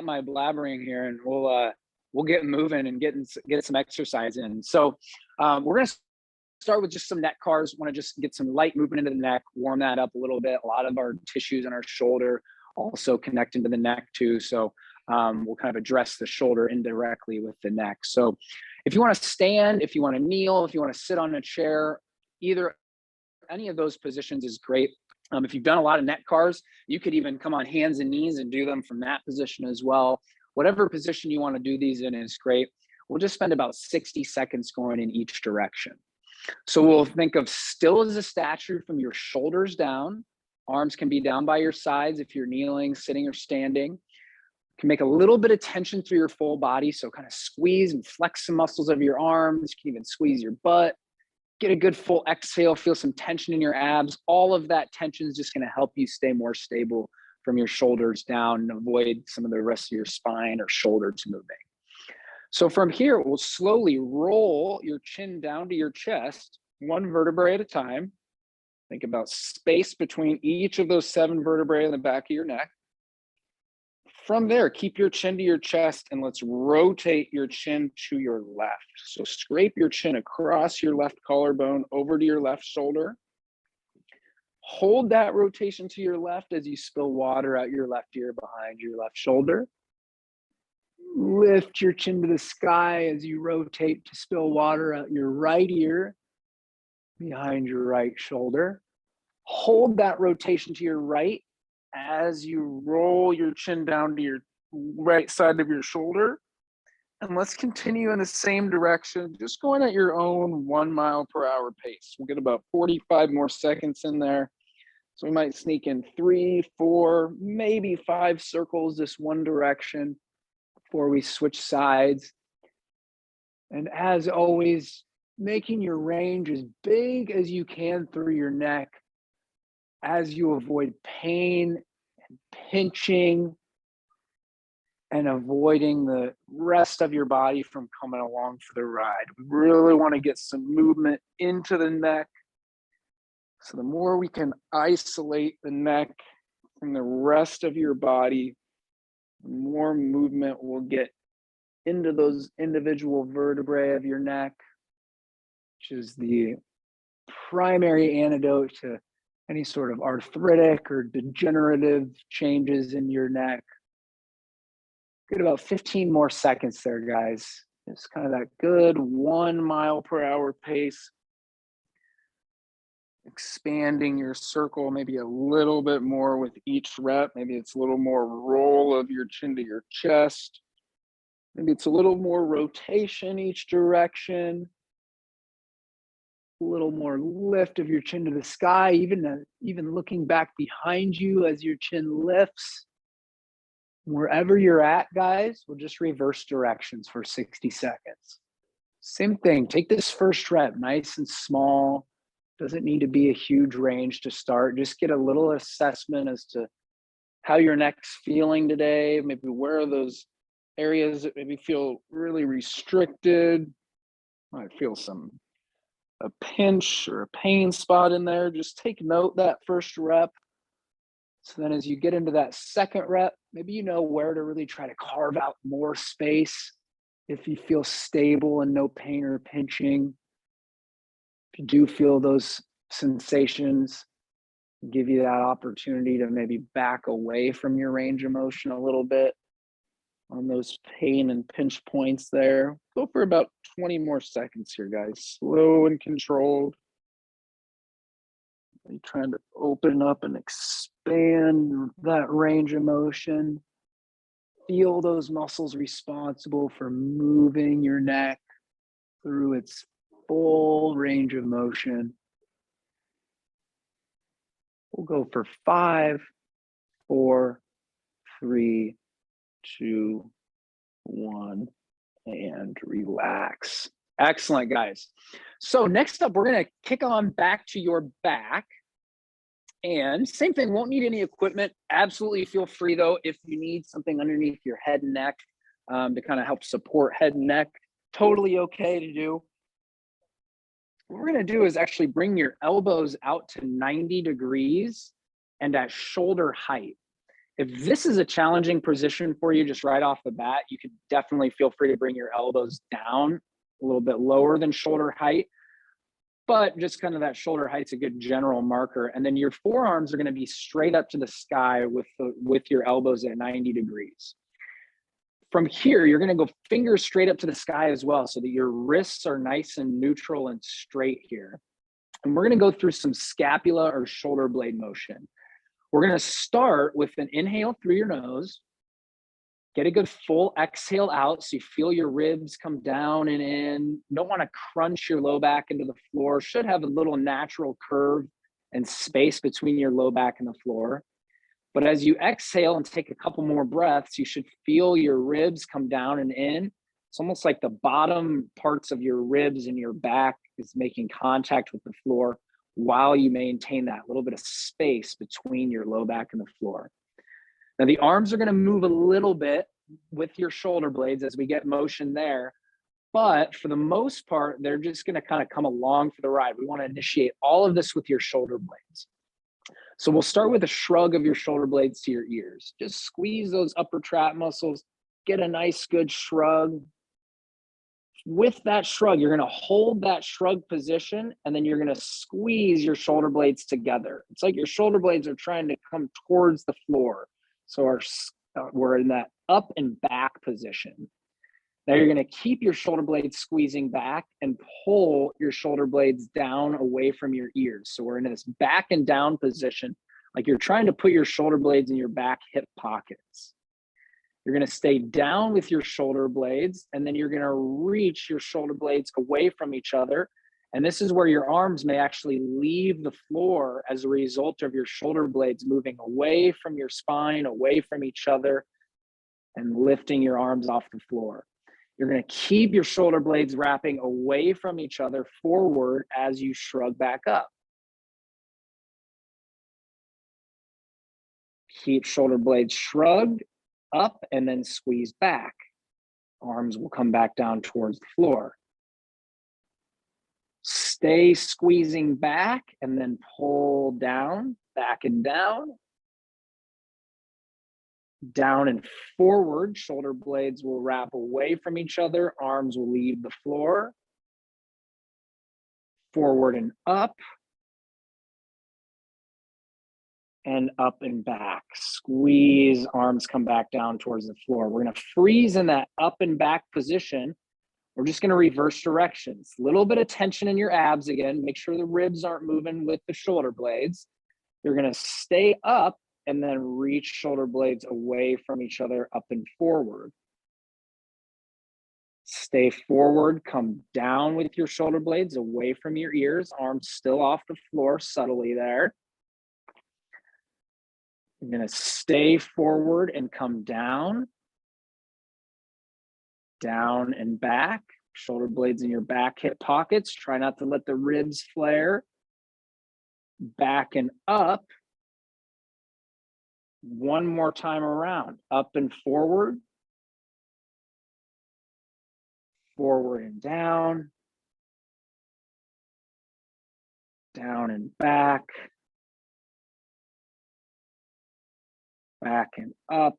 my blabbering here, and we'll get moving and get some exercise in. So we're gonna start with just some neck cars. Want to just get some light movement into the neck, warm that up a little bit. A lot of our tissues in our shoulder also connect into the neck too. So we'll kind of address the shoulder indirectly with the neck. So if you want to stand, if you want to kneel, if you want to sit on a chair, any of those positions is great. If you've done a lot of neck cars, you could even come on hands and knees and do them from that position as well. Whatever position you want to do these in is great. We'll just spend about 60 seconds going in each direction. So we'll think of still as a statue from your shoulders down. Arms can be down by your sides if you're kneeling, sitting, or standing. You can make a little bit of tension through your full body. So kind of squeeze and flex some muscles of your arms. You can even squeeze your butt. Get a good full exhale, feel some tension in your abs. All of that tension is just going to help you stay more stable from your shoulders down and avoid some of the rest of your spine or shoulders moving. So from here, we'll slowly roll your chin down to your chest, one vertebrae at a time. Think about space between each of those 7 vertebrae in the back of your neck. From there, keep your chin to your chest and let's rotate your chin to your left. So scrape your chin across your left collarbone over to your left shoulder. Hold that rotation to your left as you spill water out your left ear behind your left shoulder. Lift your chin to the sky as you rotate to spill water out your right ear behind your right shoulder. Hold that rotation to your right as you roll your chin down to your right side of your shoulder. And let's continue in the same direction, just going at your own 1 mile per hour pace. We'll get about 45 more seconds in there. So we might sneak in 3, 4, maybe 5 circles this one direction before we switch sides. And as always, making your range as big as you can through your neck as you avoid pain and pinching and avoiding the rest of your body from coming along for the ride. We really want to get some movement into the neck. So the more we can isolate the neck from the rest of your body, the more movement we'll get into those individual vertebrae of your neck, which is the primary antidote to any sort of arthritic or degenerative changes in your neck. Get about 15 more seconds there, guys. It's kind of that good 1 mile per hour pace. Expanding your circle maybe a little bit more with each rep. Maybe it's a little more roll of your chin to your chest. Maybe it's a little more rotation each direction. A little more lift of your chin to the sky, even looking back behind you as your chin lifts. Wherever you're at, guys, we'll just reverse directions for 60 seconds. Same thing, take this first rep nice and small. Doesn't need to be a huge range to start. Just get a little assessment as to how your neck's feeling today. Maybe where are those areas that maybe feel really restricted. Might feel a pinch or a pain spot in there. Just take note that first rep. So then as you get into that second rep, maybe you know where to really try to carve out more space if you feel stable and no pain or pinching. If you do feel those sensations, give you that opportunity to maybe back away from your range of motion a little bit on those pain and pinch points there. Go for about 20 more seconds here, guys. Slow and controlled. You're trying to open up and expand that range of motion. Feel those muscles responsible for moving your neck through its full range of motion. We'll go for 5, 4, 3, 2, 1, and relax. Excellent, guys. So next up, we're going to kick on back to your back. And same thing, won't need any equipment. Absolutely feel free, though, if you need something underneath your head and neck to kind of help support head and neck. Totally okay to do. What we're going to do is actually bring your elbows out to 90 degrees and at shoulder height. If this is a challenging position for you just right off the bat, you can definitely feel free to bring your elbows down a little bit lower than shoulder height, but just kind of that shoulder height's a good general marker. And then your forearms are going to be straight up to the sky with your elbows at 90 degrees. From here, you're going to go fingers straight up to the sky as well, so that your wrists are nice and neutral and straight here. And we're going to go through some scapula or shoulder blade motion. We're going to start with an inhale through your nose. Get a good full exhale out so you feel your ribs come down and in. You don't want to crunch your low back into the floor. Should have a little natural curve and space between your low back and the floor. But as you exhale and take a couple more breaths, you should feel your ribs come down and in. It's almost like the bottom parts of your ribs and your back is making contact with the floor while you maintain that little bit of space between your low back and the floor. Now the arms are going to move a little bit with your shoulder blades as we get motion there, but for the most part, they're just going to kind of come along for the ride. We want to initiate all of this with your shoulder blades. So we'll start with a shrug of your shoulder blades to your ears. Just squeeze those upper trap muscles, get a nice good shrug. With that shrug, you're going to hold that shrug position, and then you're going to squeeze your shoulder blades together. It's like your shoulder blades are trying to come towards the floor. So we're in that up and back position. Now you're going to keep your shoulder blades squeezing back and pull your shoulder blades down away from your ears. So we're in this back and down position, like you're trying to put your shoulder blades in your back hip pockets. You're going to stay down with your shoulder blades, and then you're going to reach your shoulder blades away from each other. And this is where your arms may actually leave the floor as a result of your shoulder blades moving away from your spine, away from each other, and lifting your arms off the floor. You're going to keep your shoulder blades wrapping away from each other forward as you shrug back up. Keep shoulder blades shrugged up and then squeeze back. Arms will come back down towards the floor. Stay squeezing back and then pull down, back and down. Down and forward, shoulder blades will wrap away from each other, arms will leave the floor. Forward and up and back. Squeeze, arms come back down towards the floor. We're going to freeze in that up and back position. We're just going to reverse directions. A little bit of tension in your abs again. Make sure the ribs aren't moving with the shoulder blades. You're going to stay up and then reach shoulder blades away from each other, up and forward. Stay forward, come down with your shoulder blades away from your ears, arms still off the floor subtly there. You're going to stay forward and come down and back. Shoulder blades in your back hip pockets. Try not to let the ribs flare. Back and up. One more time around. Up and forward. Forward and down. Down and back. Back and up.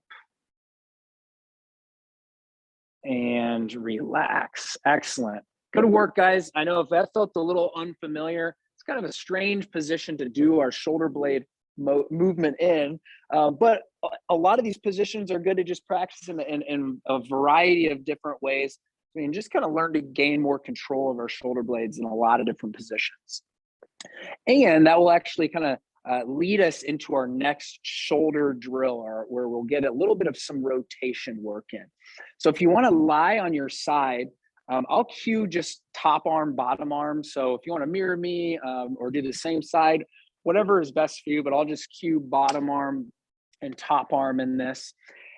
And relax. Excellent. Good work, guys. I know if that felt a little unfamiliar, it's kind of a strange position to do our shoulder blade movement in, but a lot of these positions are good to just practice in a variety of different ways. I mean, just kind of learn to gain more control of our shoulder blades in a lot of different positions. And that will actually kind of lead us into our next shoulder drill, where we'll get a little bit of some rotation work in. So if you want to lie on your side, I'll cue just top arm, bottom arm. So if you want to mirror me or do the same side, whatever is best for you, but I'll just cue bottom arm and top arm in this.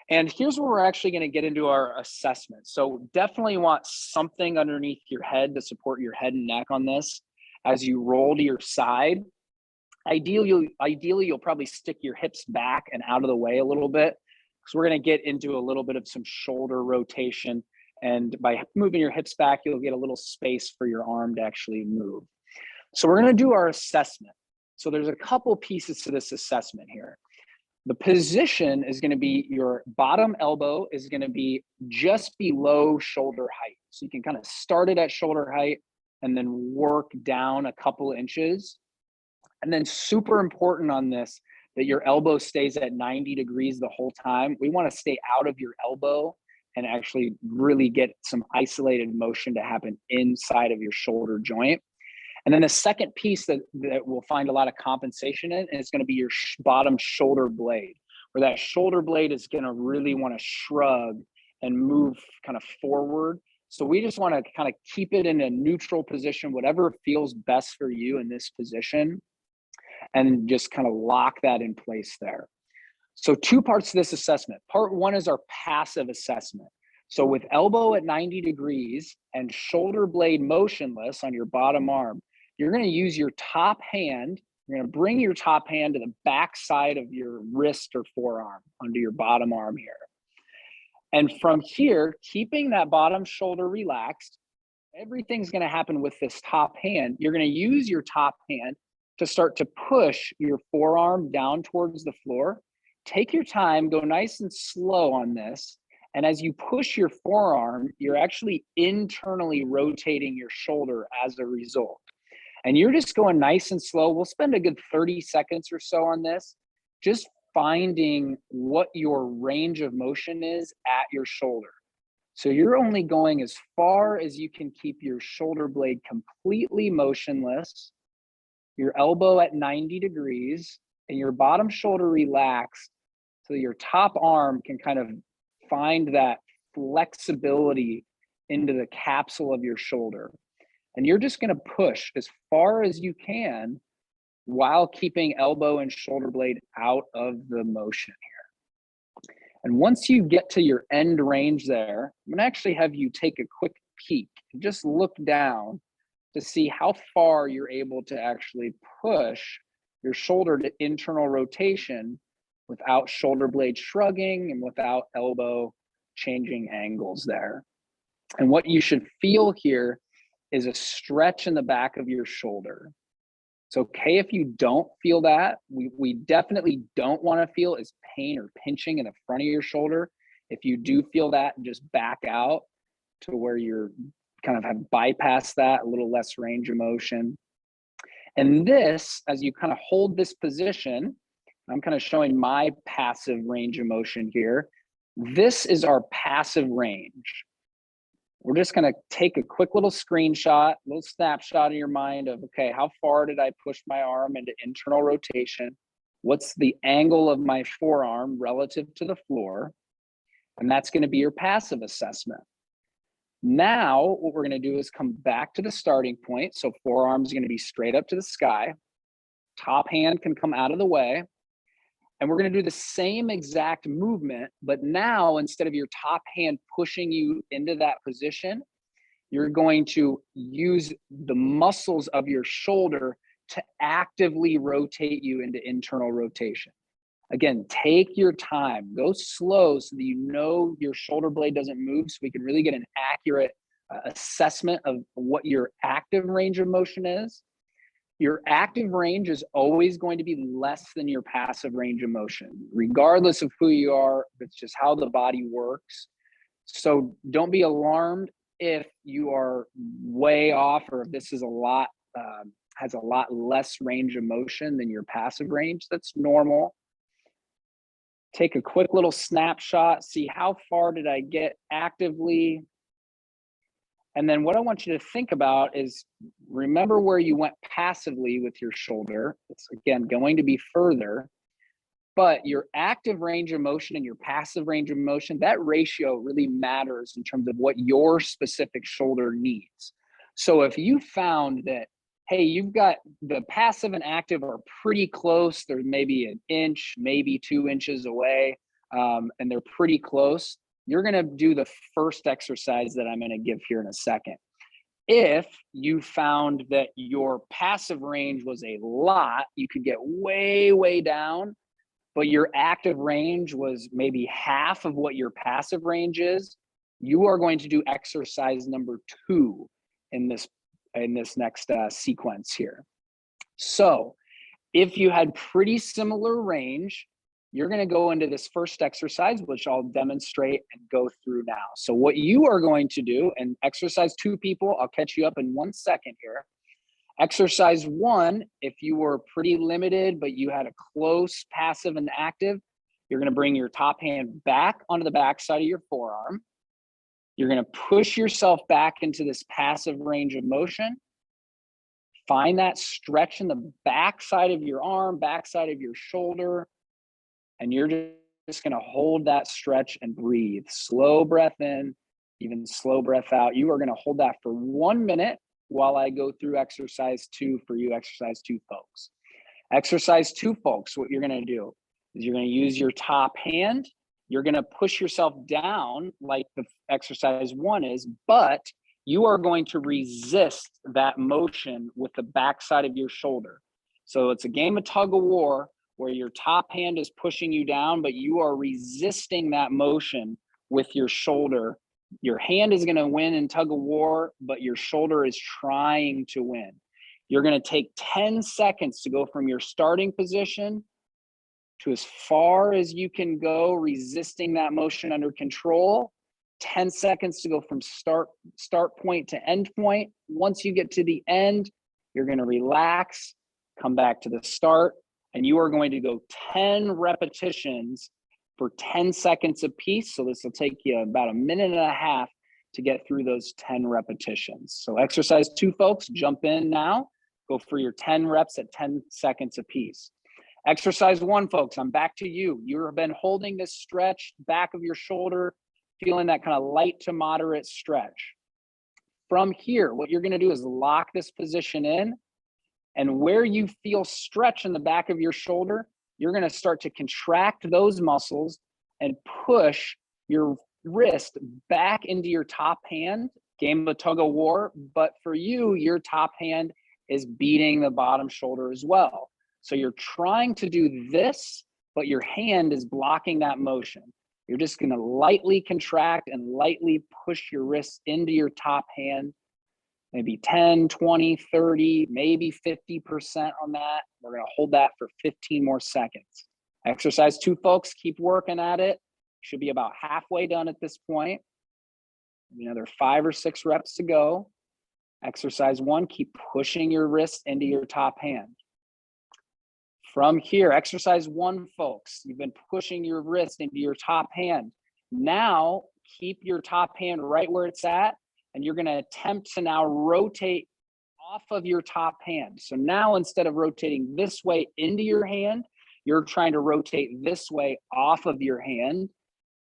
And here's where we're actually going to get into our assessment. So definitely want something underneath your head to support your head and neck on this as you roll to your side. Ideally, you'll probably stick your hips back and out of the way a little bit, because we're going to get into a little bit of some shoulder rotation. And by moving your hips back, you'll get a little space for your arm to actually move. So we're going to do our assessment. So there's a couple pieces to this assessment here. The position is going to be your bottom elbow is going to be just below shoulder height. So you can kind of start it at shoulder height and then work down a couple inches. And then super important on this, that your elbow stays at 90 degrees the whole time. We want to stay out of your elbow and actually really get some isolated motion to happen inside of your shoulder joint. And then the second piece that we'll find a lot of compensation in is going to be your bottom shoulder blade, where that shoulder blade is going to really want to shrug and move kind of forward. So we just want to kind of keep it in a neutral position, whatever feels best for you in this position, and just kind of lock that in place there. So two parts to this assessment. Part one is our passive assessment. So with elbow at 90 degrees and shoulder blade motionless on your bottom arm, you're going to use your top hand. You're going to bring your top hand to the back side of your wrist or forearm under your bottom arm here. And from here, keeping that bottom shoulder relaxed, everything's going to happen with this top hand. You're going to use your top hand to start to push your forearm down towards the floor. Take your time, go nice and slow on this. And as you push your forearm, you're actually internally rotating your shoulder as a result. And you're just going nice and slow. We'll spend a good 30 seconds or so on this, just finding what your range of motion is at your shoulder. So you're only going as far as you can keep your shoulder blade completely motionless, your elbow at 90 degrees, and your bottom shoulder relaxed, so your top arm can kind of find that flexibility into the capsule of your shoulder. And you're just going to push as far as you can while keeping elbow and shoulder blade out of the motion here. And once you get to your end range there, I'm going to actually have you take a quick peek and just look down to see how far you're able to actually push your shoulder to internal rotation without shoulder blade shrugging and without elbow changing angles there. And what you should feel here is a stretch in the back of your shoulder. It's okay if you don't feel that. We definitely don't want to feel is pain or pinching in the front of your shoulder. If you do feel that, just back out to where you're kind of have bypassed that, a little less range of motion. And this, as you kind of hold this position, I'm kind of showing my passive range of motion here. This is our passive range. We're just going to take a quick little screenshot, little snapshot in your mind of, okay, how far did I push my arm into internal rotation? What's the angle of my forearm relative to the floor? And that's going to be your passive assessment. Now, what we're going to do is come back to the starting point. So forearm's going to be straight up to the sky. Top hand can come out of the way. And we're going to do the same exact movement, but now instead of your top hand pushing you into that position, you're going to use the muscles of your shoulder to actively rotate you into internal rotation. Again, take your time, go slow so that you know your shoulder blade doesn't move, so we can really get an accurate assessment of what your active range of motion is. Your active range is always going to be less than your passive range of motion, regardless of who you are. It's just how the body works. So don't be alarmed if you are way off, or if this is has a lot less range of motion than your passive range. That's normal. Take a quick little snapshot, see how far did I get actively. And then what I want you to think about is, remember where you went passively with your shoulder. It's, again, going to be further, but your active range of motion and your passive range of motion, that ratio really matters in terms of what your specific shoulder needs. So if you found that, hey, you've got the passive and active are pretty close, they're maybe an inch, maybe 2 inches away, and they're pretty close, you're going to do the first exercise that I'm going to give here in a second. If you found that your passive range was a lot, you could get way, way down, but your active range was maybe half of what your passive range is, you are going to do exercise number 2 in this next sequence here. So if you had pretty similar range, you're going to go into this first exercise, which I'll demonstrate and go through now. So what you are going to do, and exercise 2 people, I'll catch you up in 1 second here. Exercise 1, if you were pretty limited, but you had a close passive and active, you're going to bring your top hand back onto the back side of your forearm. You're going to push yourself back into this passive range of motion. Find that stretch in the back side of your arm, back side of your shoulder, and you're just going to hold that stretch and breathe. Slow breath in, even slow breath out. You are going to hold that for 1 minute while I go through exercise 2 for you, exercise 2 folks. Exercise 2 folks, what you're going to do is you're going to use your top hand. You're going to push yourself down like the exercise 1 is, but you are going to resist that motion with the backside of your shoulder. So it's a game of tug of war where your top hand is pushing you down, but you are resisting that motion with your shoulder. Your hand is going to win in tug of war, but your shoulder is trying to win. You're going to take 10 seconds to go from your starting position to as far as you can go, resisting that motion under control. 10 seconds to go from start point to end point. Once you get to the end, you're going to relax, come back to the start, and you are going to go 10 repetitions for 10 seconds apiece. So this will take you about 1.5 minutes to get through those 10 repetitions. So exercise 2 folks, jump in now. Go for your 10 reps at 10 seconds apiece. Exercise 1 folks, I'm back to you. You've been holding this stretch, back of your shoulder, feeling that kind of light to moderate stretch. From here, what you're going to do is lock this position in, and where you feel stretch in the back of your shoulder, you're going to start to contract those muscles and push your wrist back into your top hand. Game of tug of war, but for you, your top hand is beating the bottom shoulder as well. So you're trying to do this, but your hand is blocking that motion. You're just going to lightly contract and lightly push your wrists into your top hand, maybe 10, 20, 30, maybe 50% on that. We're going to hold that for 15 more seconds. Exercise 2 folks, keep working at it. Should be about halfway done at this point. Another 5 or 6 reps to go. Exercise 1, keep pushing your wrist into your top hand. From here, exercise 1 folks, you've been pushing your wrist into your top hand. Now keep your top hand right where it's at, and you're going to attempt to now rotate off of your top hand. So now instead of rotating this way into your hand, you're trying to rotate this way off of your hand,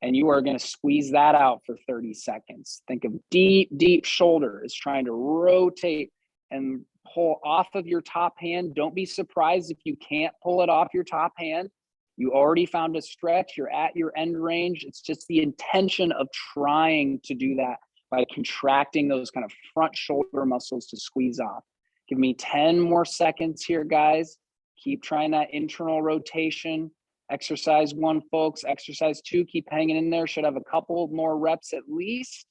and you are going to squeeze that out for 30 seconds. Think of deep, deep shoulders trying to rotate and pull off of your top hand. Don't be surprised if you can't pull it off your top hand. You already found a stretch. You're at your end range. It's just the intention of trying to do that by contracting those kind of front shoulder muscles to squeeze off. Give me 10 more seconds here, guys. Keep trying that internal rotation. Exercise 1, folks. Exercise 2, keep hanging in there. Should have a couple more reps at least.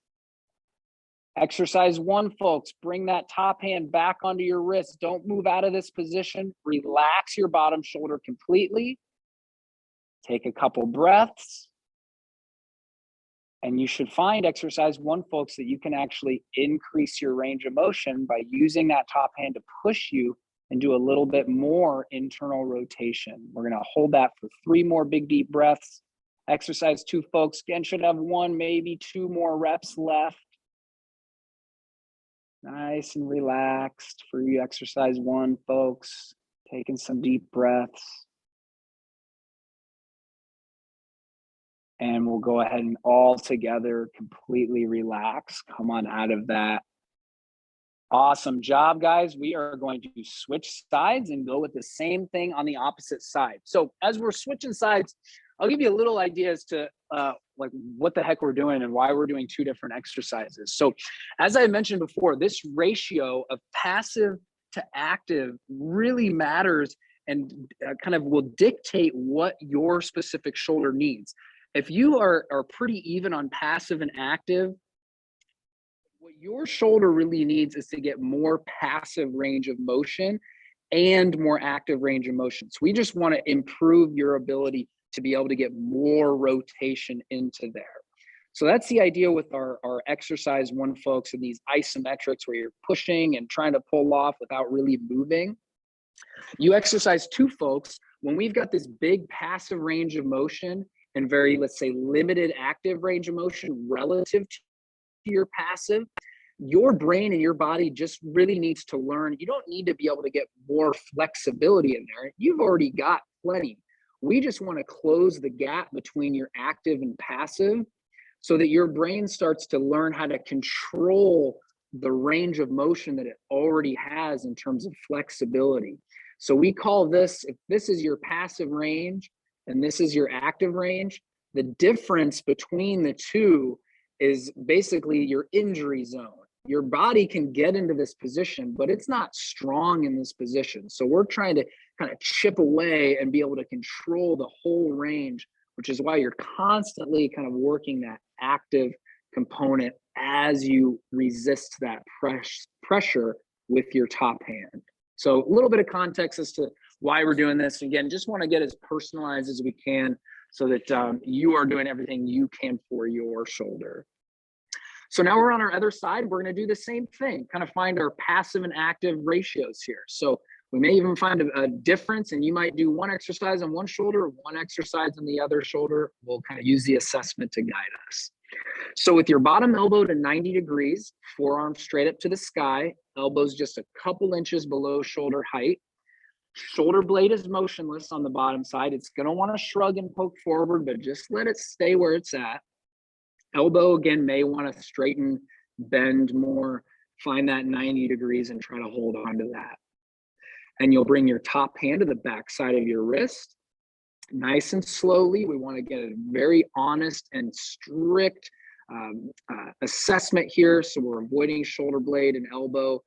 Exercise 1, folks. Bring that top hand back onto your wrist. Don't move out of this position. Relax your bottom shoulder completely. Take a couple breaths. And you should find exercise 1, folks, that you can actually increase your range of motion by using that top hand to push you and do a little bit more internal rotation. We're going to hold that for 3 more big, deep breaths. Exercise 2, folks, again, should have 1, maybe 2 more reps left. Nice and relaxed for you. Exercise 1, folks, taking some deep breaths. And we'll go ahead and all together completely relax. Come on out of that. Awesome job, guys. We are going to switch sides and go with the same thing on the opposite side. So as we're switching sides, I'll give you a little idea as to like what the heck we're doing and why we're doing 2 different exercises. So as I mentioned before, this ratio of passive to active really matters and kind of will dictate what your specific shoulder needs. If you are pretty even on passive and active, what your shoulder really needs is to get more passive range of motion and more active range of motion. So we just want to improve your ability to be able to get more rotation into there. So that's the idea with our exercise one, folks, and these isometrics where you're pushing and trying to pull off without really moving. You exercise two, folks, when we've got this big passive range of motion and very, let's say, limited active range of motion relative to your passive, your brain and your body just really needs to learn. You don't need to be able to get more flexibility in there. You've already got plenty. We just want to close the gap between your active and passive so that your brain starts to learn how to control the range of motion that it already has in terms of flexibility. So we call this, if this is your passive range and this is your active range, the difference between the two is basically your injury zone. Your body can get into this position, but it's not strong in this position. So we're trying to kind of chip away and be able to control the whole range, which is why you're constantly kind of working that active component as you resist that pressure with your top hand. So a little bit of context as to why we're doing this. Again, just want to get as personalized as we can so that you are doing everything you can for your shoulder. So now we're on our other side. We're going to do the same thing, kind of find our passive and active ratios here. So we may even find a difference, and you might do one exercise on one shoulder, one exercise on the other shoulder. We'll kind of use the assessment to guide us. So with your bottom elbow to 90 degrees, forearm straight up to the sky, elbows just a couple inches below shoulder height. Shoulder blade is motionless on the bottom side. It's going to want to shrug and poke forward, but just let it stay where it's at. Elbow, again, may want to straighten, bend more, find that 90 degrees and try to hold on to that. And you'll bring your top hand to the back side of your wrist. Nice and slowly, we want to get a very honest and strict assessment here. So we're avoiding shoulder blade and elbow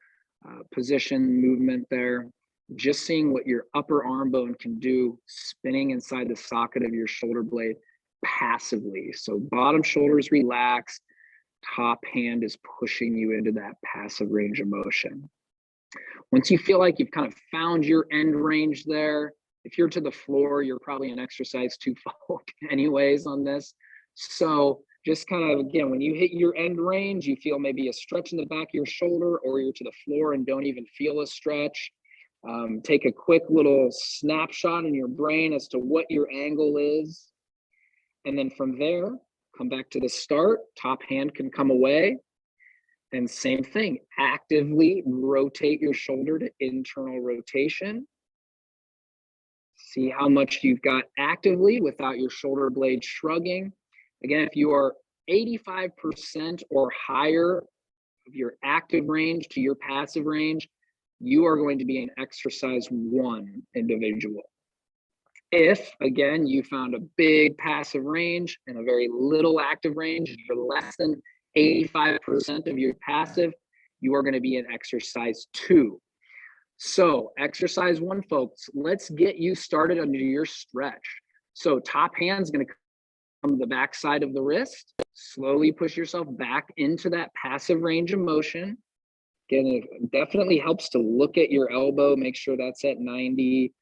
position movement there. Just seeing what your upper arm bone can do, spinning inside the socket of your shoulder blade passively. So bottom shoulder is relaxed, top hand is pushing you into that passive range of motion. Once you feel like you've kind of found your end range there, if you're to the floor, you're probably in exercise 2 anyways on this. So just kind of, again, when you hit your end range, you feel maybe a stretch in the back of your shoulder, or you're to the floor and don't even feel a stretch. Take a quick little snapshot in your brain as to what your angle is. And then from there, come back to the start, top hand can come away. And same thing, actively rotate your shoulder to internal rotation. See how much you've got actively without your shoulder blade shrugging. Again, if you are 85% or higher of your active range to your passive range, you are going to be an exercise 1 individual. If, again, you found a big passive range and a very little active range, and you're less than 85% of your passive, you are going to be in exercise 2. So exercise 1, folks, let's get you started under your stretch. So top hand's going to come to the back side of the wrist. Slowly push yourself back into that passive range of motion. Again, it definitely helps to look at your elbow, make sure that's at 90.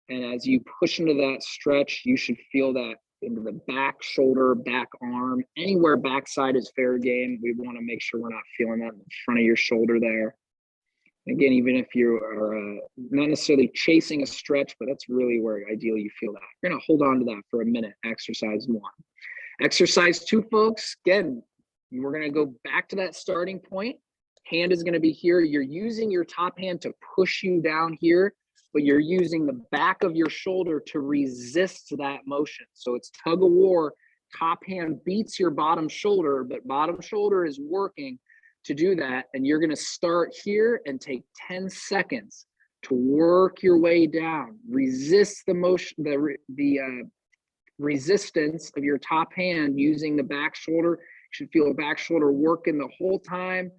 And as you push into that stretch, you should feel that into the back shoulder, back arm, anywhere backside is fair game. We want to make sure we're not feeling that in front of your shoulder there. Again, even if you are not necessarily chasing a stretch, but that's really where ideally you feel that. You're going to hold on to that for a minute, exercise 1. Exercise 2, folks, again, we're going to go back to that starting point. Hand is going to be here. You're using your top hand to push you down here, but you're using the back of your shoulder to resist that motion. So it's tug of war. Top hand beats your bottom shoulder, but bottom shoulder is working to do that. And you're going to start here and take 10 seconds to work your way down. Resist the motion, the resistance of your top hand using the back shoulder. You should feel the back shoulder working the whole time,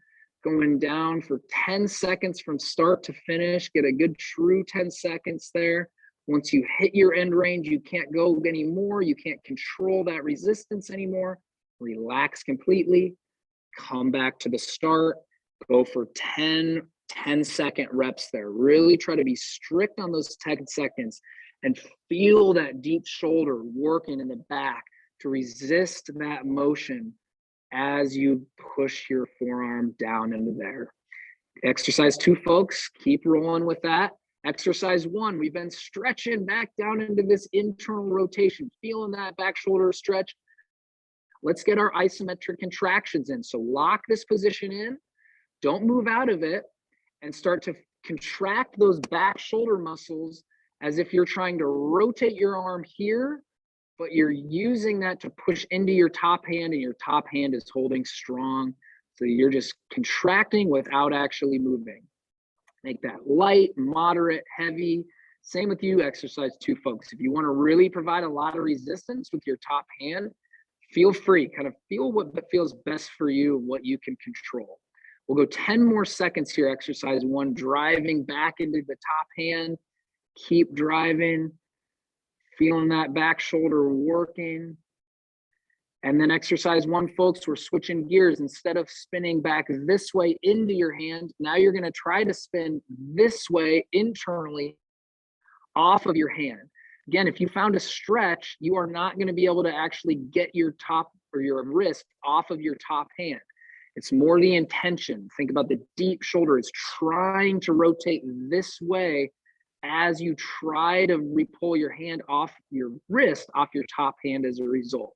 going down for 10 seconds from start to finish. Get a good true 10 seconds there. Once you hit your end range, you can't go anymore. You can't control that resistance anymore. Relax completely. Come back to the start. Go for 10 10-second reps there. Really try to be strict on those 10 seconds and feel that deep shoulder working in the back to resist that motion as you push your forearm down into there. Exercise 2, folks, keep rolling with that. Exercise 1, we've been stretching back down into this internal rotation, feeling that back shoulder stretch. Let's get our isometric contractions in. So lock this position in, don't move out of it, and start to contract those back shoulder muscles as if you're trying to rotate your arm here, but you're using that to push into your top hand, and your top hand is holding strong. So you're just contracting without actually moving. Make that light, moderate, heavy. Same with you, exercise 2, folks. If you want to really provide a lot of resistance with your top hand, feel free, kind of feel what feels best for you, what you can control. We'll go 10 more seconds here, exercise 1, driving back into the top hand. Keep driving, feeling that back shoulder working. And then exercise 1, folks, we're switching gears. Instead of spinning back this way into your hand, now you're going to try to spin this way internally off of your hand. Again, if you found a stretch, you are not going to be able to actually get your top or your wrist off of your top hand. It's more the intention. Think about the deep shoulder. It's trying to rotate this way as you try to re-pull your hand off your wrist, off your top hand as a result.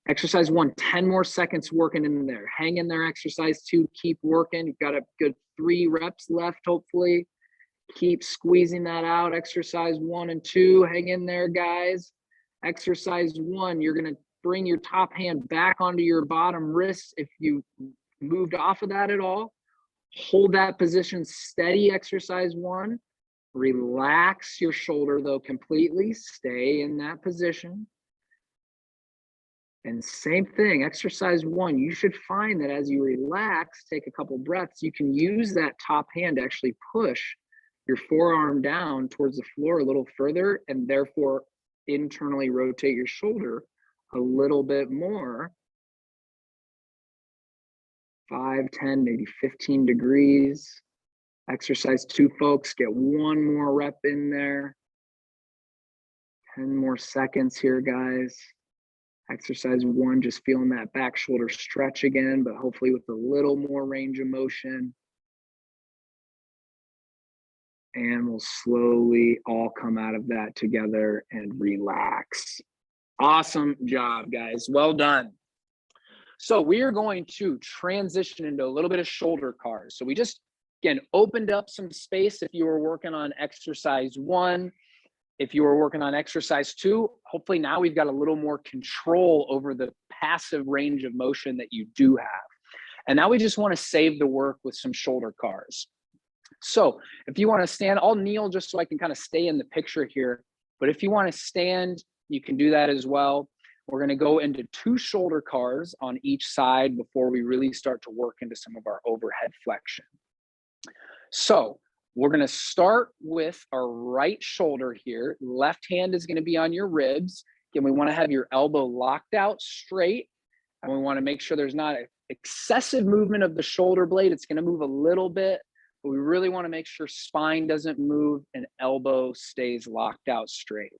Exercise 1, 10 more seconds working in there. Hang in there, exercise 2, keep working. You've got a good 3 reps left, hopefully. Keep squeezing that out. Exercise 1 and 2, hang in there, guys. Exercise 1, you're gonna bring your top hand back onto your bottom wrist if you moved off of that at all. Hold that position steady, exercise 1. Relax your shoulder though completely, stay in that position. And same thing, exercise 1, you should find that as you relax, take a couple breaths, you can use that top hand to actually push your forearm down towards the floor a little further, and therefore internally rotate your shoulder a little bit more. 5, 10, maybe 15 degrees. Exercise 2, folks, get 1 more rep in there. 10 more seconds here, guys. Exercise 1, just feeling that back shoulder stretch again, but hopefully with a little more range of motion. And we'll slowly all come out of that together and relax. Awesome job, guys. Well done. So we are going to transition into a little bit of shoulder cars. So we just, again, opened up some space if you were working on exercise 1. If you were working on exercise 2, hopefully now we've got a little more control over the passive range of motion that you do have. And now we just want to save the work with some shoulder cars. So if you want to stand, I'll kneel just so I can kind of stay in the picture here. But if you want to stand, you can do that as well. We're going to go into 2 shoulder cars on each side before we really start to work into some of our overhead flexion. So we're going to start with our right shoulder here. Left hand is going to be on your ribs. Again, we want to have your elbow locked out straight, and we want to make sure there's not excessive movement of the shoulder blade. It's going to move a little bit, but we really want to make sure spine doesn't move and elbow stays locked out straight.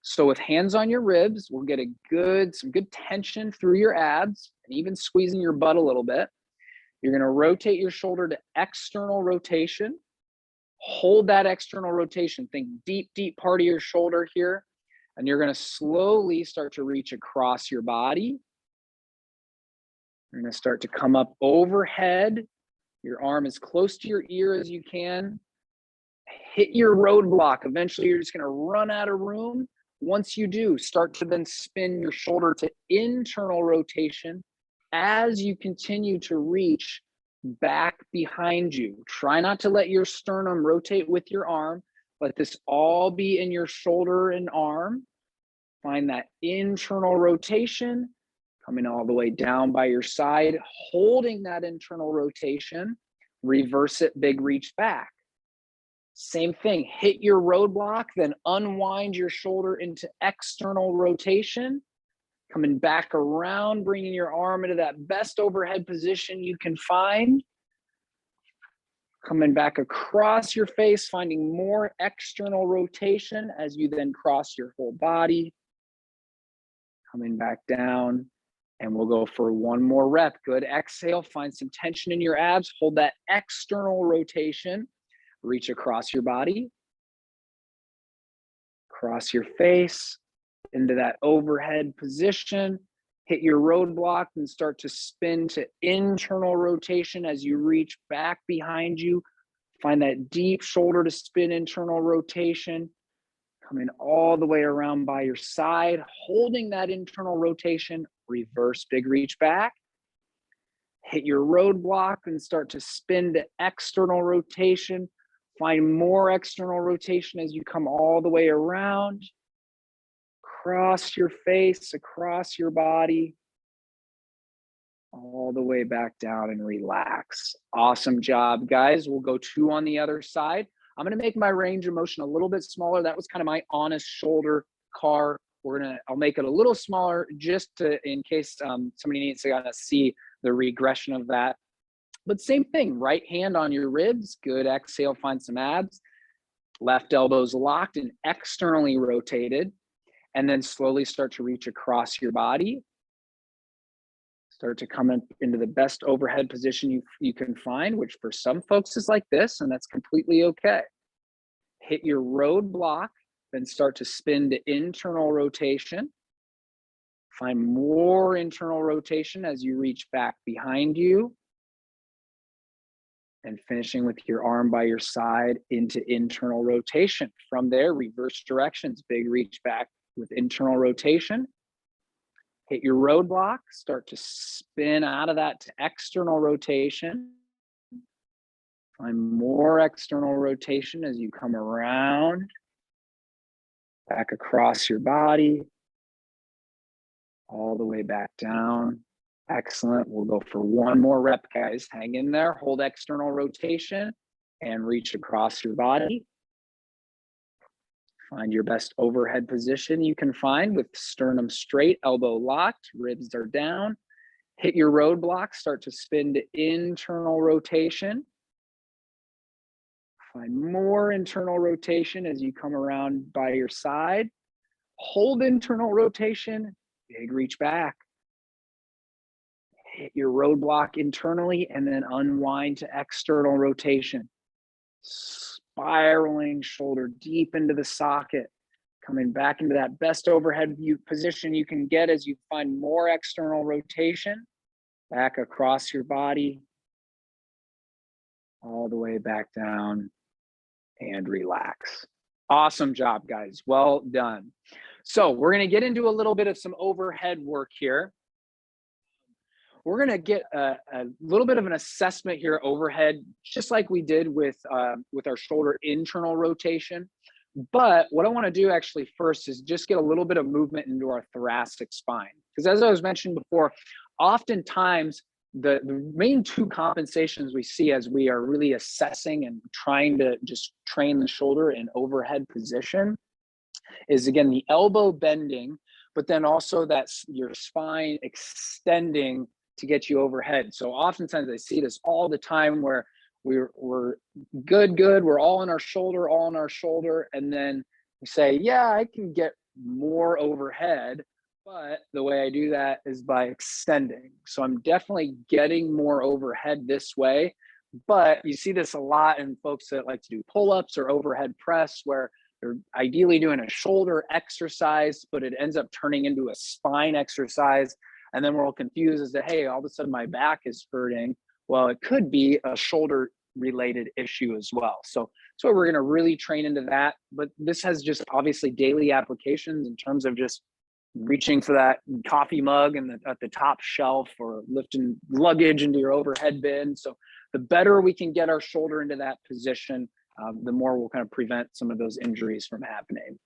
So with hands on your ribs, we'll get some good tension through your abs and even squeezing your butt a little bit. You're going to rotate your shoulder to external rotation. Hold that external rotation. Think deep, deep part of your shoulder here. And you're going to slowly start to reach across your body. You're going to start to come up overhead. Your arm as close to your ear as you can. Hit your roadblock. Eventually, you're just going to run out of room. Once you do, start to then spin your shoulder to internal rotation as you continue to reach back behind you. Try not to let your sternum rotate with your arm. Let this all be in your shoulder and arm. Find that internal rotation, coming all the way down by your side, holding that internal rotation. Reverse it, big reach back. Same thing, hit your roadblock, then unwind your shoulder into external rotation. Coming back around, bringing your arm into that best overhead position you can find. Coming back across your face, finding more external rotation as you then cross your whole body. Coming back down, and we'll go for one more rep. Good. Exhale, find some tension in your abs. Hold that external rotation. Reach across your body. Cross your face into that overhead position. Hit your roadblock and start to spin to internal rotation as you reach back behind you. Find that deep shoulder to spin internal rotation. Coming all the way around by your side, holding that internal rotation, reverse big reach back. Hit your roadblock and start to spin to external rotation. Find more external rotation as you come all the way around. Cross your face, across your body, all the way back down and relax. Awesome job, guys. We'll go 2 on the other side. I'm gonna make my range of motion a little bit smaller. That was kind of my honest shoulder car. I'll make it a little smaller just in case somebody needs to kind of see the regression of that. But same thing, right hand on your ribs. Good. Exhale, find some abs. Left elbow's locked and externally rotated. And then slowly start to reach across your body. Start to come into the best overhead position you can find, which for some folks is like this, and that's completely okay. Hit your roadblock, then start to spin to internal rotation. Find more internal rotation as you reach back behind you. And finishing with your arm by your side into internal rotation. From there, reverse directions, big reach back with internal rotation. Hit your roadblock, start to spin out of that to external rotation. Find more external rotation as you come around, back across your body, all the way back down. Excellent. We'll go for one more rep, guys. Hang in there, hold external rotation and reach across your body. Find your best overhead position you can find with sternum straight, elbow locked, ribs are down. Hit your roadblock, start to spin to internal rotation. Find more internal rotation as you come around by your side. Hold internal rotation, big reach back. Hit your roadblock internally and then unwind to external rotation. Spiraling shoulder deep into the socket, coming back into that best overhead position you can get as you find more external rotation, back across your body, all the way back down and relax. Awesome job, guys. Well done. So we're going to get into a little bit of some overhead work here. We're going to get a little bit of an assessment here overhead, just like we did with our shoulder internal rotation. But what I want to do actually first is just get a little bit of movement into our thoracic spine. Because as I was mentioning before, oftentimes the main 2 compensations we see as we are really assessing and trying to just train the shoulder in overhead position is, again, the elbow bending, but then also that's your spine extending to get you overhead. So oftentimes I see this all the time where we're good, we're all on our shoulder, and then we say, yeah, I can get more overhead, but the way I do that is by extending. So I'm definitely getting more overhead this way, but you see this a lot in folks that like to do pull-ups or overhead press, where they're ideally doing a shoulder exercise, but it ends up turning into a spine exercise. And then we're all confused as to, hey, all of a sudden my back is hurting. Well, it could be a shoulder related issue as well. So we're going to really train into that. But this has just obviously daily applications in terms of just reaching for that coffee mug and at the top shelf, or lifting luggage into your overhead bin. So the better we can get our shoulder into that position, the more we'll kind of prevent some of those injuries from happening.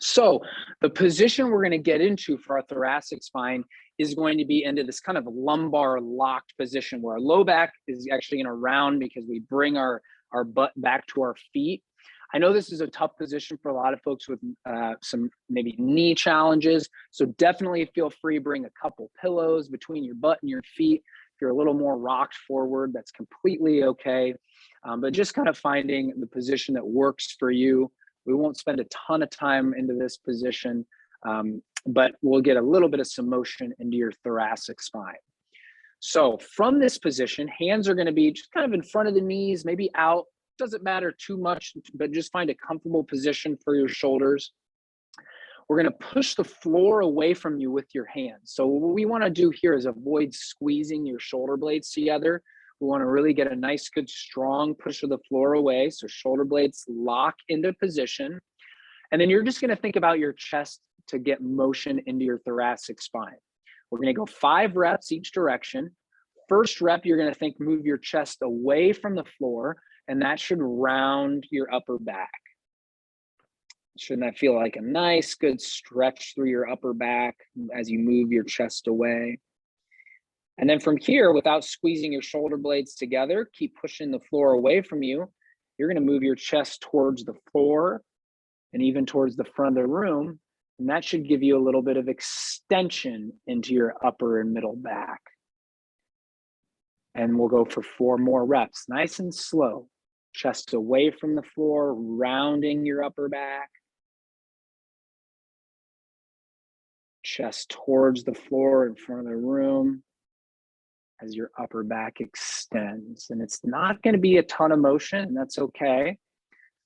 So the position we're going to get into for our thoracic spine is going to be into this kind of lumbar locked position where our low back is actually going to round because we bring our butt back to our feet. I know this is a tough position for a lot of folks with some maybe knee challenges. So definitely feel free to bring a couple pillows between your butt and your feet If you're a little more rocked forward, that's completely okay. But just kind of finding the position that works for you. We won't spend a ton of time into this position, but we'll get a little bit of some motion into your thoracic spine. So from this position, hands are going to be just kind of in front of the knees, maybe out. Doesn't matter too much, but just find a comfortable position for your shoulders. We're going to push the floor away from you with your hands. So what we want to do here is avoid squeezing your shoulder blades together. We want to really get a nice, good, strong push of the floor away. So shoulder blades lock into position. And then you're just going to think about your chest to get motion into your thoracic spine. We're going to go 5 reps each direction. First rep, you're going to think move your chest away from the floor, and that should round your upper back. Shouldn't that feel like a nice, good stretch through your upper back as you move your chest away? And then from here, without squeezing your shoulder blades together, keep pushing the floor away from you. You're going to move your chest towards the floor and even towards the front of the room. And that should give you a little bit of extension into your upper and middle back. And we'll go for 4 more reps, nice and slow. Chest away from the floor, rounding your upper back. Chest towards the floor in front of the room as your upper back extends. And it's not going to be a ton of motion, and that's okay.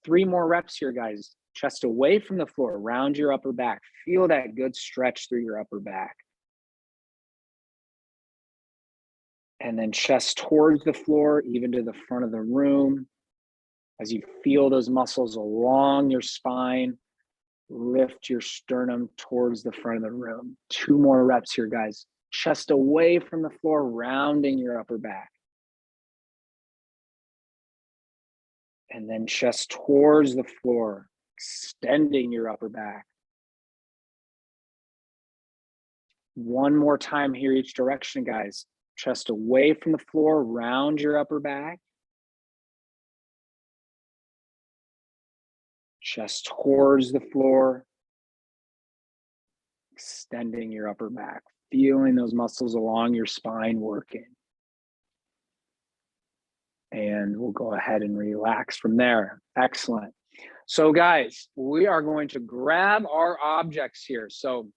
3 more reps here, guys. Chest away from the floor, round your upper back. Feel that good stretch through your upper back. And then chest towards the floor, even to the front of the room. As you feel those muscles along your spine, lift your sternum towards the front of the room. 2 more reps here, guys. Chest away from the floor, rounding your upper back. And then chest towards the floor, extending your upper back. 1 more time here each direction, guys. Chest away from the floor, round your upper back. Chest towards the floor, extending your upper back, feeling those muscles along your spine working. And we'll go ahead and relax from there. Excellent. So guys, we are going to grab our objects here. So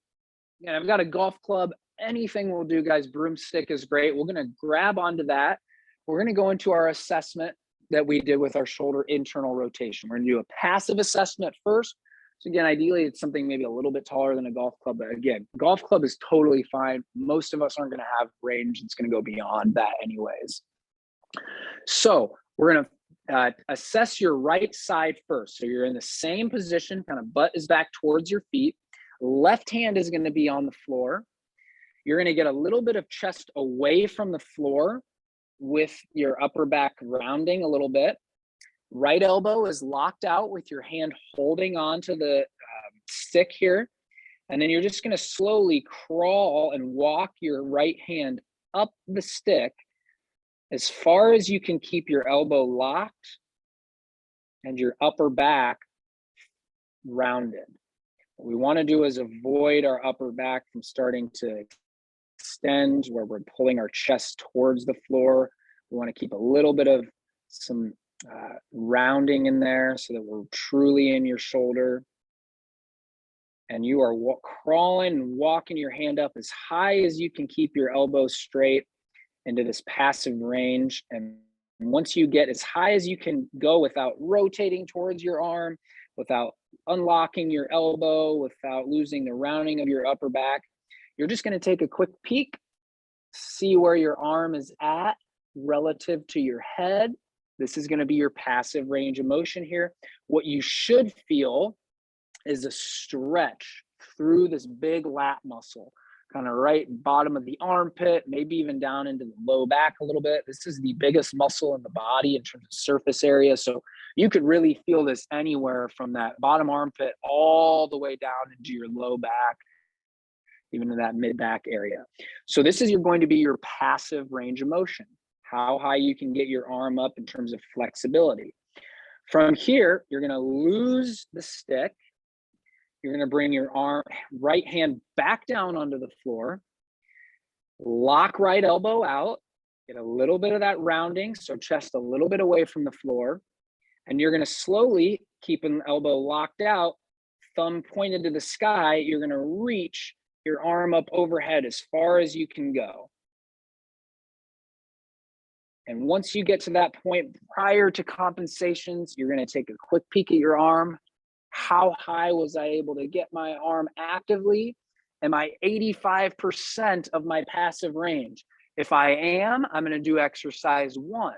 yeah, I've got a golf club. Anything will do, guys. Broomstick is great. We're going to grab onto that. We're going to go into our assessment that we did with our shoulder internal rotation. We're going to do a passive assessment first. So again, ideally, it's something maybe a little bit taller than a golf club. But again, golf club is totally fine. Most of us aren't going to have range. It's going to go beyond that anyways. So we're going to assess your right side first. So you're in the same position, kind of butt is back towards your feet. Left hand is going to be on the floor. You're going to get a little bit of chest away from the floor with your upper back rounding a little bit. Right elbow is locked out with your hand holding onto the stick here. And then you're just going to slowly crawl and walk your right hand up the stick as far as you can keep your elbow locked and your upper back rounded. What we want to do is avoid our upper back from starting to extend where we're pulling our chest towards the floor. We want to keep a little bit of some rounding in there so that we're truly in your shoulder. And you are crawling and walking your hand up as high as you can keep your elbows straight into this passive range. And once you get as high as you can go without rotating towards your arm, without unlocking your elbow, without losing the rounding of your upper back, you're just going to take a quick peek, see where your arm is at relative to your head. This is going to be your passive range of motion here. What you should feel is a stretch through this big lat muscle, kind of right bottom of the armpit, maybe even down into the low back a little bit. This is the biggest muscle in the body in terms of surface area. So you could really feel this anywhere from that bottom armpit all the way down into your low back, even in that mid back area. So this is going to be your passive range of motion, how high you can get your arm up in terms of flexibility. From here, you're going to lose the stick. You're going to bring your right hand back down onto the floor, lock right elbow out, Get a little bit of that rounding, so chest a little bit away from the floor. And you're gonna slowly, keep an elbow locked out, thumb pointed to the sky, you're gonna reach your arm up overhead as far as you can go. And once you get to that point prior to compensations, you're gonna take a quick peek at your arm. How high was I able to get my arm actively? Am I 85% of my passive range? If I am, I'm gonna do exercise 1.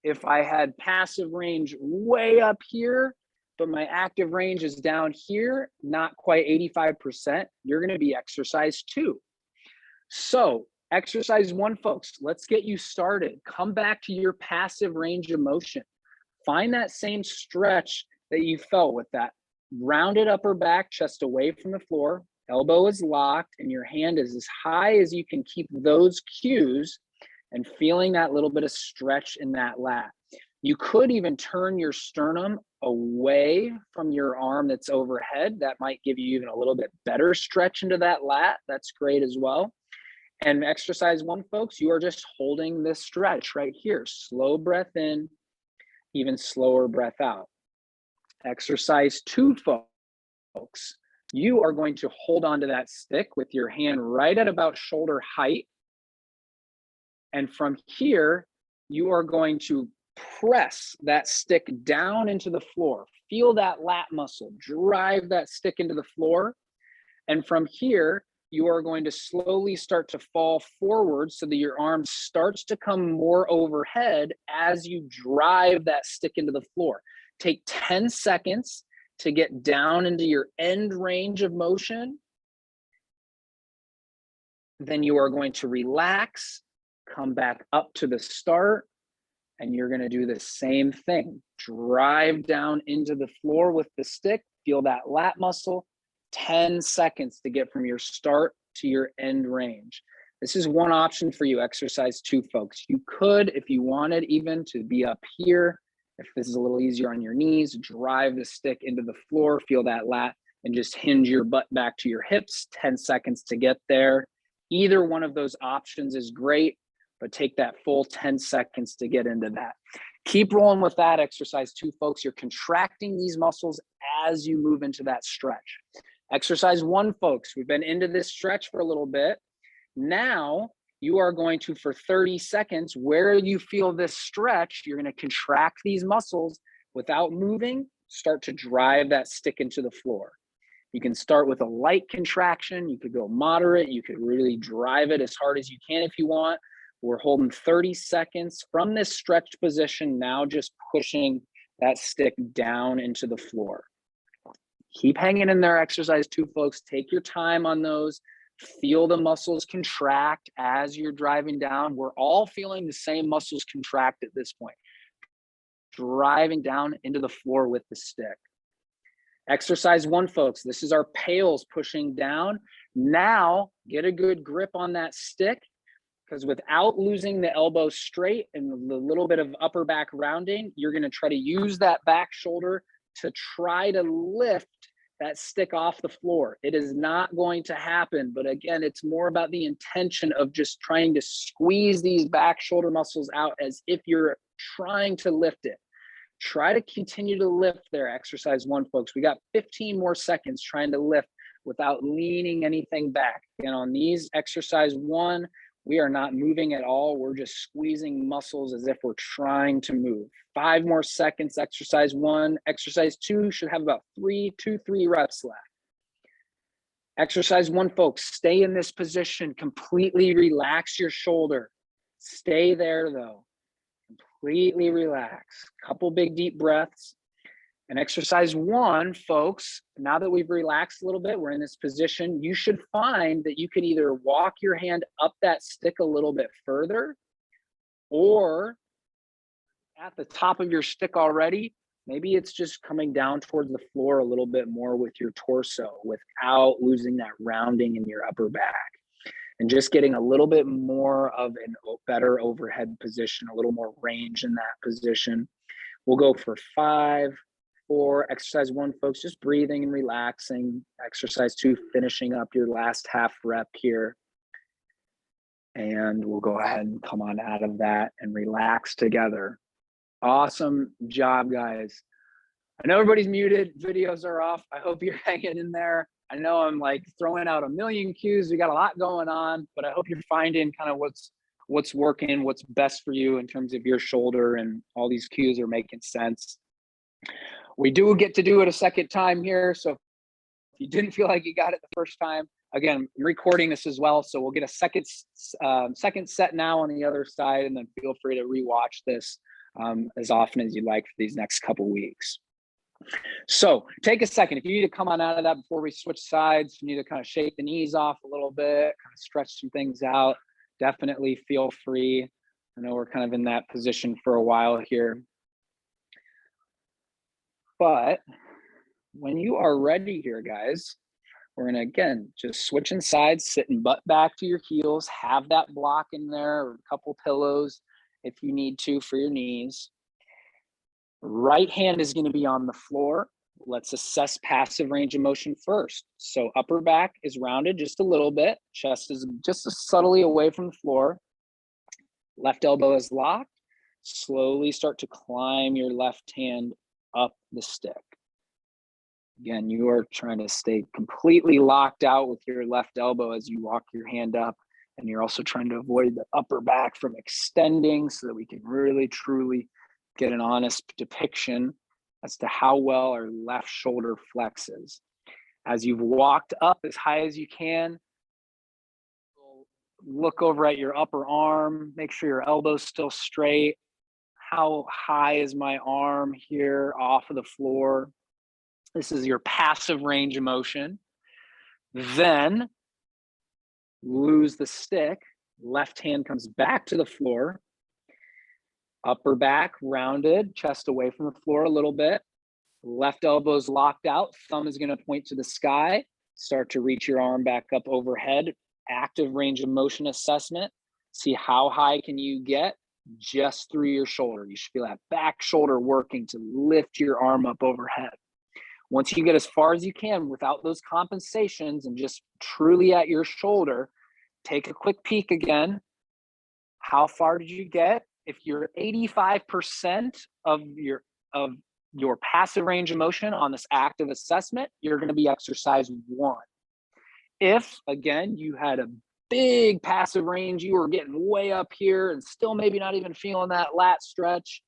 If I had passive range way up here, but my active range is down here, not quite 85%, you're gonna be exercise 2. So exercise 1, folks, let's get you started. Come back to your passive range of motion. Find that same stretch that you felt with that rounded upper back, chest away from the floor, elbow is locked, and your hand is as high as you can keep those cues, and feeling that little bit of stretch in that lat. You could even turn your sternum away from your arm that's overhead. That might give you even a little bit better stretch into that lat. That's great as well. And exercise 1, folks, you are just holding this stretch right here. Slow breath in, even slower breath out. Exercise 2, folks, you are going to hold onto that stick with your hand right at about shoulder height. And from here, you are going to press that stick down into the floor. Feel that lat muscle, drive that stick into the floor. And from here, you are going to slowly start to fall forward so that your arm starts to come more overhead as you drive that stick into the floor. Take 10 seconds to get down into your end range of motion. Then you are going to relax, come back up to the start, and you're going to do the same thing. Drive down into the floor with the stick, feel that lat muscle, 10 seconds to get from your start to your end range. This is one option for you, exercise 2, folks. You could, if you wanted even, to be up here. If this is a little easier on your knees, drive the stick into the floor, feel that lat, and just hinge your butt back to your hips, 10 seconds to get there. Either one of those options is great, but take that full 10 seconds to get into that. Keep rolling with that exercise 2, folks. You're contracting these muscles as you move into that stretch. Exercise 1, folks, we've been into this stretch for a little bit. Now you are going to, for 30 seconds, where you feel this stretch, you're going to contract these muscles without moving, start to drive that stick into the floor. You can start with a light contraction. You could go moderate. You could really drive it as hard as you can if you want. We're holding 30 seconds from this stretched position, now just pushing that stick down into the floor. Keep hanging in there, exercise 2, folks. Take your time on those. Feel the muscles contract as you're driving down. We're all feeling the same muscles contract at this point. Driving down into the floor with the stick. Exercise 1, folks. This is our pails pushing down. Now, get a good grip on that stick, because without losing the elbow straight and the little bit of upper back rounding, you're going to try to use that back shoulder to try to lift that stick off the floor. It is not going to happen, but again, it's more about the intention of just trying to squeeze these back shoulder muscles out as if you're trying to lift it. Try to continue to lift there, exercise 1, folks. We got 15 more seconds trying to lift without leaning anything back. And on these, exercise 1, we are not moving at all. We're just squeezing muscles as if we're trying to move. 5 more seconds, exercise 1. Exercise 2 should have about 3 reps left. Exercise 1, folks, stay in this position. Completely relax your shoulder. Stay there though. Completely relax. Couple big deep breaths. And exercise 1, folks, now that we've relaxed a little bit, we're in this position, you should find that you can either walk your hand up that stick a little bit further, or at the top of your stick already, maybe it's just coming down towards the floor a little bit more with your torso without losing that rounding in your upper back. And just getting a little bit more of a better overhead position, a little more range in that position. We'll go for 5, 4, exercise 1, folks, just breathing and relaxing. Exercise 2, finishing up your last half rep here. And we'll go ahead and come on out of that and relax together. Awesome job, guys. I know everybody's muted, videos are off. I hope you're hanging in there. I know I'm like throwing out a million cues. We got a lot going on, but I hope you're finding kind of what's working, what's best for you in terms of your shoulder, and all these cues are making sense. We do get to do it a second time here. So if you didn't feel like you got it the first time, again, I'm recording this as well. So we'll get a second set now on the other side, and then feel free to rewatch this as often as you'd like for these next couple weeks. So take a second. If you need to come on out of that before we switch sides, you need to kind of shake the knees off a little bit, kind of stretch some things out, definitely feel free. I know we're kind of in that position for a while here. But when you are ready here, guys, we're gonna, again, just switching sides, sitting butt back to your heels, have that block in there, or a couple pillows if you need to for your knees. Right hand is gonna be on the floor. Let's assess passive range of motion first. So upper back is rounded just a little bit. Chest is just subtly away from the floor. Left elbow is locked. Slowly start to climb your left hand up the stick. Again, you are trying to stay completely locked out with your left elbow as you walk your hand up. And you're also trying to avoid the upper back from extending so that we can really, truly get an honest depiction as to how well our left shoulder flexes. As you've walked up as high as you can, look over at your upper arm, make sure your elbow's still straight. How high is my arm here off of the floor? This is your passive range of motion. Then lose the stick. Left hand comes back to the floor. Upper back rounded, chest away from the floor a little bit. Left elbow is locked out. Thumb is going to point to the sky. Start to reach your arm back up overhead. Active range of motion assessment. See how high can you get just through your shoulder. You should feel that back shoulder working to lift your arm up overhead. Once you get as far as you can without those compensations and just truly at your shoulder, take a quick peek again. How far did you get? If you're 85% of your passive range of motion on this active assessment, you're going to be exercise 1. If, again, you had a big passive range, you were getting way up here and still maybe not even feeling that lat stretch,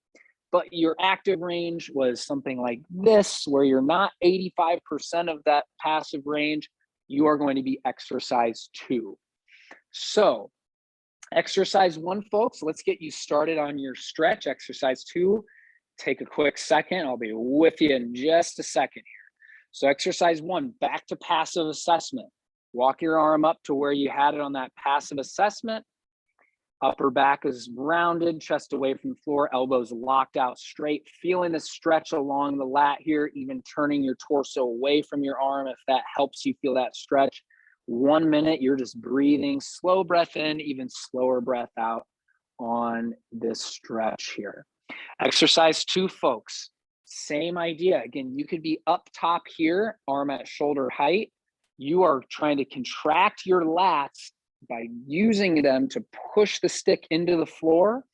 but your active range was something like this, where you're not 85% of that passive range, you are going to be exercise 2. So exercise 1, folks, let's get you started on your stretch. Exercise 2, take a quick second. I'll be with you in just a second here. So exercise 1, back to passive assessment. Walk your arm up to where you had it on that passive assessment. Upper back is rounded, chest away from the floor, elbows locked out straight, feeling the stretch along the lat here, even turning your torso away from your arm if that helps you feel that stretch. 1 minute, you're just breathing, slow breath in, even slower breath out on this stretch here. Exercise 2, folks, same idea. Again, you could be up top here, arm at shoulder height. You are trying to contract your lats by using them to push the stick into the floor.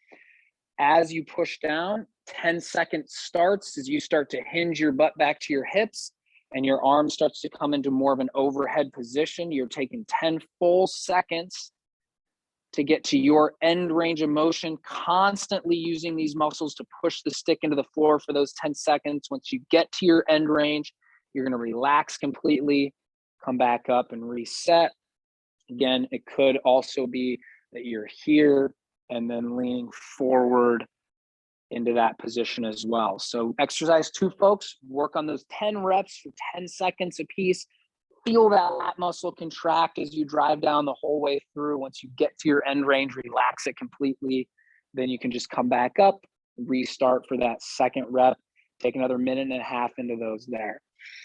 As you push down, 10 seconds starts as you start to hinge your butt back to your hips and your arm starts to come into more of an overhead position. You're taking 10 full seconds to get to your end range of motion, constantly using these muscles to push the stick into the floor for those 10 seconds. Once you get to your end range, you're going to relax completely, come back up and reset. Again, it could also be that you're here and then leaning forward into that position as well. So exercise 2, folks, work on those 10 reps for 10 seconds a piece. Feel that muscle contract as you drive down the whole way through. Once you get to your end range, relax it completely. Then you can just come back up, restart for that second rep. Take another minute and a half into those there.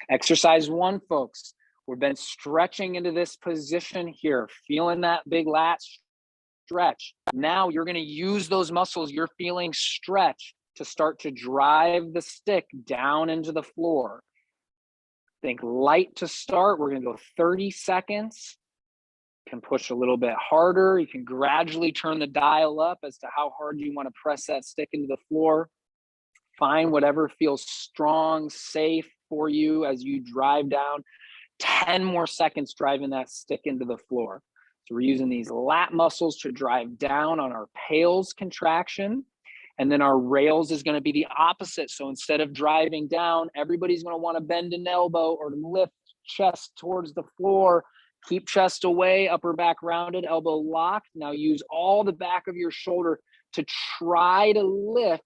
Exercise 1, folks. We've been stretching into this position here, feeling that big lat stretch. Now you're going to use those muscles you're feeling stretch to start to drive the stick down into the floor. Think light to start. We're going to go 30 seconds. can push a little bit harder. You can gradually turn the dial up as to how hard you want to press that stick into the floor. Find whatever feels strong, safe for you as you drive down. 10 more seconds driving that stick into the floor. So we're using these lat muscles to drive down on our pales contraction. And then our rails is going to be the opposite. So instead of driving down, everybody's going to want to bend an elbow or lift chest towards the floor. Keep chest away, upper back rounded, elbow locked. Now use all the back of your shoulder to try to lift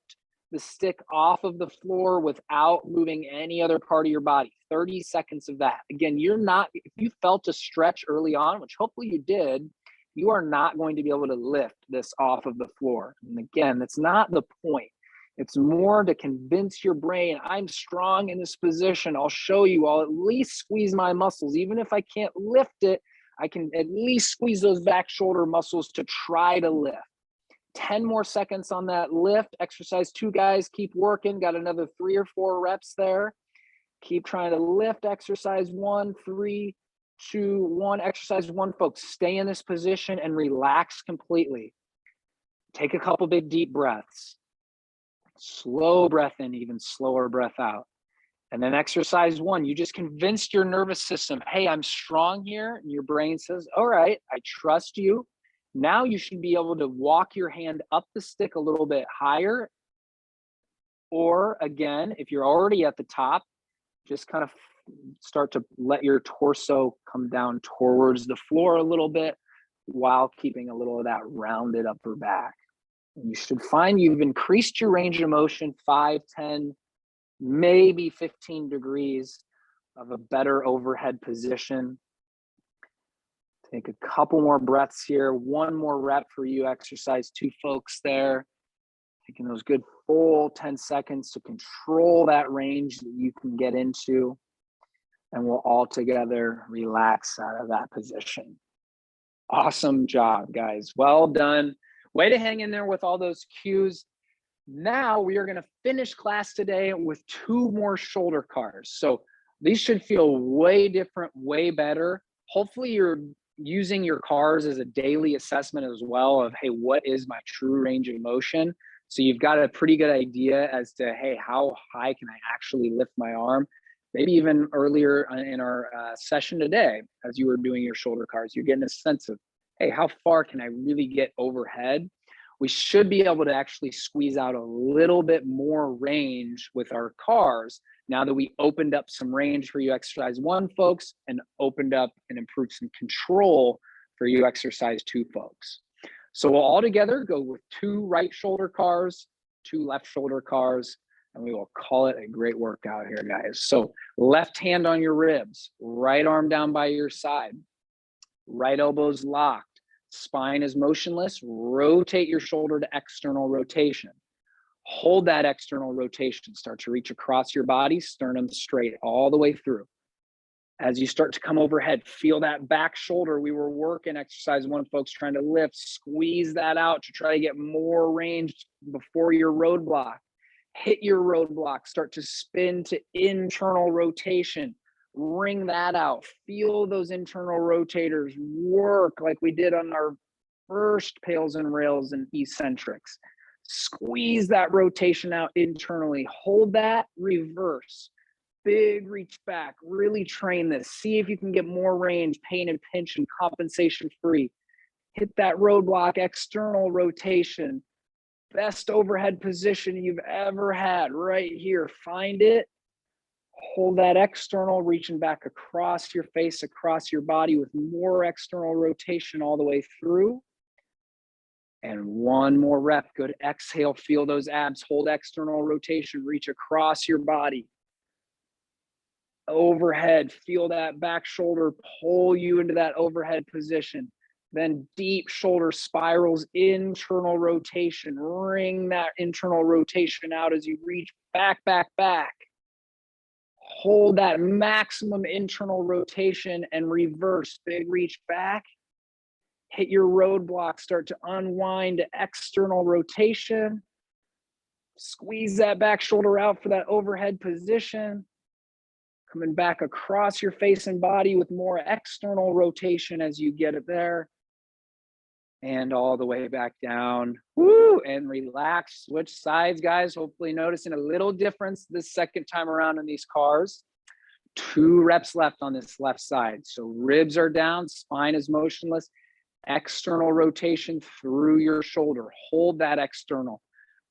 the stick off of the floor without moving any other part of your body. 30 seconds of that. Again, if you felt a stretch early on, which hopefully you did, you are not going to be able to lift this off of the floor. And again, that's not the point. It's more to convince your brain, I'm strong in this position. I'll show you, I'll at least squeeze my muscles. Even if I can't lift it, I can at least squeeze those back shoulder muscles to try to lift. 10 more seconds on that lift. Exercise 2, guys. Keep working. Got another 3 or 4 reps there. Keep trying to lift. Exercise 1, 3, 2, 1. Exercise 1, folks. Stay in this position and relax completely. Take a couple big deep breaths. Slow breath in, even slower breath out. And then exercise 1, you just convinced your nervous system, hey, I'm strong here. And your brain says, all right, I trust you. Now you should be able to walk your hand up the stick a little bit higher. Or again, if you're already at the top, just kind of start to let your torso come down towards the floor a little bit while keeping a little of that rounded upper back. And you should find you've increased your range of motion 5, 10, maybe 15 degrees of a better overhead position. Take a couple more breaths here. 1 more rep for you. Exercise 2, folks there. Taking those good full 10 seconds to control that range that you can get into. And we'll all together relax out of that position. Awesome job, guys. Well done. Way to hang in there with all those cues. Now we are going to finish class today with 2 more shoulder cars. So these should feel way different, way better. Hopefully you're using your cars as a daily assessment as well of, hey, what is my true range of motion? So you've got a pretty good idea as to, hey, how high can I actually lift my arm? Maybe even earlier in our session today, as you were doing your shoulder cars, you're getting a sense of, hey, how far can I really get overhead? We should be able to actually squeeze out a little bit more range with our cars now that we opened up some range for you exercise 1, folks, and opened up and improved some control for you exercise 2, folks. So we'll all together go with 2 right shoulder cars, 2 left shoulder cars, and we will call it a great workout here, guys. So left hand on your ribs, right arm down by your side, right elbow's locked. Spine is motionless. Rotate your shoulder to external rotation. Hold that external rotation. Start to reach across your body, sternum straight all the way through. As you start to come overhead, feel that back shoulder. We were working exercise 1, folks, trying to lift, squeeze that out to try to get more range before your roadblock. Hit your roadblock, start to spin to internal rotation. Ring that out. Feel those internal rotators work like we did on our first pails and rails and eccentrics. Squeeze that rotation out internally. Hold that, reverse. Big reach back. Really train this. See if you can get more range, pain and pinch and compensation free. Hit that roadblock, external rotation. Best overhead position you've ever had right here. Find it. Hold that external, reaching back across your face, across your body with more external rotation all the way through. And 1 more rep. Good. Exhale. Feel those abs. Hold external rotation. Reach across your body. Overhead. Feel that back shoulder pull you into that overhead position. Then deep shoulder spirals, internal rotation. Ring that internal rotation out as you reach back, back, back. Hold that maximum internal rotation and reverse. Big reach back. Hit your roadblock. Start to unwind to external rotation. Squeeze that back shoulder out for that overhead position. Coming back across your face and body with more external rotation as you get it there. And all the way back down. Woo! And relax. Switch sides, guys. Hopefully noticing a little difference this second time around in these cars. 2 reps left on this left side. So ribs are down, spine is motionless. External rotation through your shoulder. Hold that external.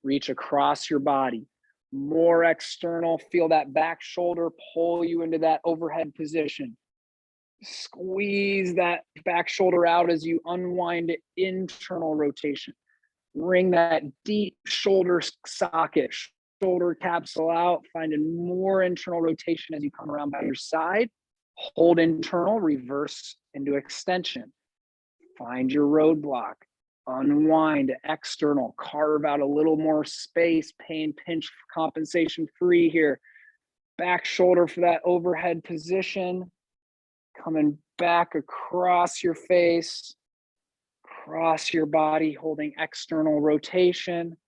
Reach across your body. More external. Feel that back shoulder pull you into that overhead position. Squeeze that back shoulder out as you unwind internal rotation. Bring that deep shoulder socket, shoulder capsule out, finding more internal rotation as you come around by your side. Hold internal, reverse into extension. Find your roadblock. Unwind external, carve out a little more space, pain, pinch, compensation free here. Back shoulder for that overhead position. Coming back across your face, across your body, holding external rotation.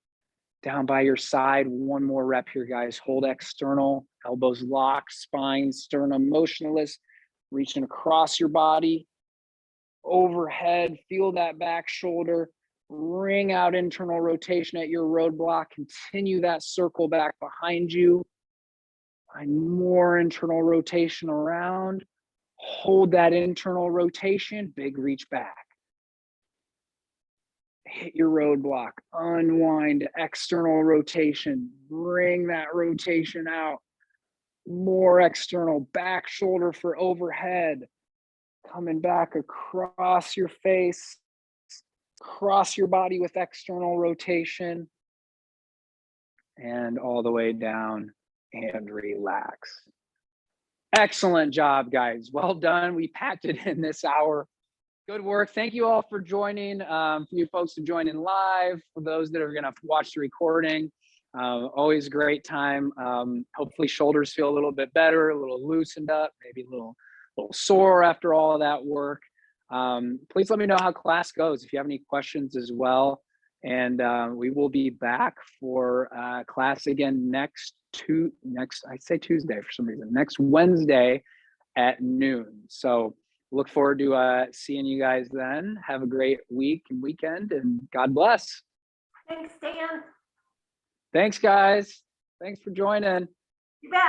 Down by your side, 1 more rep here, guys. Hold external, elbows locked, spine, sternum motionless, reaching across your body. Overhead, feel that back shoulder. Bring out internal rotation at your roadblock. Continue that circle back behind you. Find more internal rotation around. Hold that internal rotation, big reach back. Hit your roadblock, unwind, external rotation, bring that rotation out. More external, back shoulder for overhead. Coming back across your face, cross your body with external rotation. And all the way down and relax. Excellent job, guys. Well done. We packed it in this hour. Good work. Thank you all for joining. For you folks to join in live, for those that are going to watch the recording, always a great time. Hopefully shoulders feel a little bit better, a little loosened up, maybe a little sore after all of that work. Please let me know how class goes if you have any questions as well. And we will be back for class again next Tuesday for some reason, next Wednesday at noon. So look forward to seeing you guys then. Have a great week and weekend, and God bless. Thanks, Dan. Thanks, guys. Thanks for joining. You bet.